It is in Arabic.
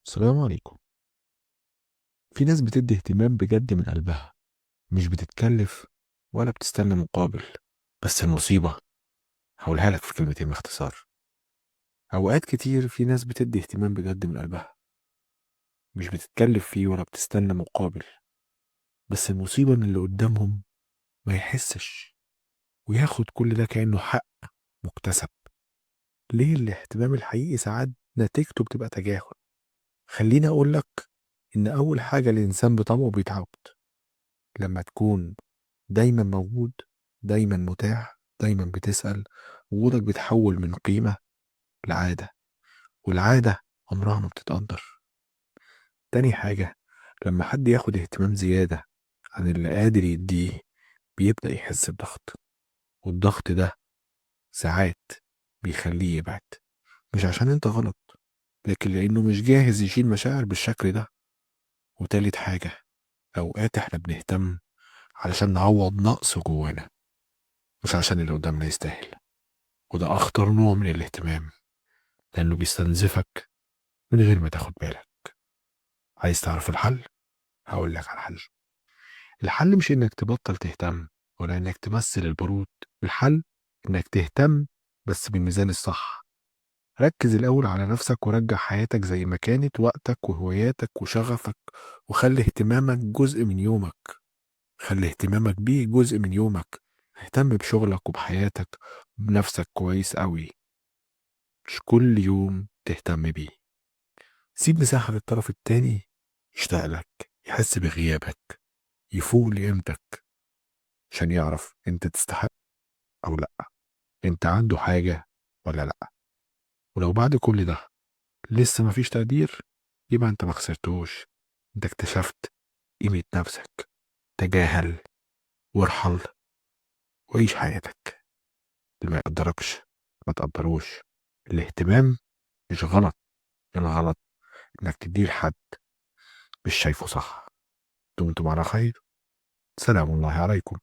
السلام عليكم. في ناس بتدي اهتمام بجد من قلبها، مش بتتكلف ولا بتستنى مقابل. بس المصيبة هقولها لك في كلمتين باختصار. أوقات كتير في ناس بتدي اهتمام بجد من قلبها، مش بتتكلف فيه ولا بتستنى مقابل. بس المصيبة إن اللي قدامهم ما يحسش وياخد كل ده كأنه حق مكتسب. ليه الاهتمام الحقيقي ساعات نتيجته بتبقى تجاهل؟ خليني أقول لك إن أول حاجة الإنسان بطبعه بيتعود. لما تكون دايما موجود، دايما متاح، دايما بتسأل، وجودك بيتحول من قيمة لعادة، والعادة عمرها ما بتتقدر. تاني حاجة، لما حد ياخد اهتمام زيادة عن اللي قادر يديه بيبدأ يحس بضغط، والضغط ده ساعات بيخليه يبعد، مش عشان انت غلط، لكن لأنه مش جاهز يشيل مشاعر بالشكل ده. وتالت حاجة، أوقات احنا بنهتم علشان نعوض نقص جوانا، مش عشان اللي قدامنا يستاهل. وده أخطر نوع من الاهتمام، لأنه بيستنزفك من غير ما تاخد بالك. عايز تعرف الحل؟ هقول لك على الحل. الحل مش إنك تبطل تهتم ولا إنك تمثل البرود. الحل إنك تهتم بس بالميزان الصح. ركز الأول على نفسك ورجع حياتك زي ما كانت، وقتك وهواياتك وشغفك، وخلي اهتمامك جزء من يومك. خلي اهتمامك بيه جزء من يومك. اهتم بشغلك وبحياتك بنفسك كويس قوي، مش كل يوم تهتم بيه. سيب مساحة للطرف التاني يشتاق لك، يحس بغيابك، يفوق لقيمتك، عشان يعرف انت تستحق او لا، انت عنده حاجة ولا لا. ولو بعد كل ده لسه مفيش تقدير، يبقى انت ما خسرتوش، انت اكتشفت قيمة نفسك. تجاهل وارحل وعيش حياتك. اللي ما يقدركش ما تقدروش. الاهتمام مش غلط، الغلط انك تديه لحد مش شايفه صح. دمتم على خير. سلام الله عليكم.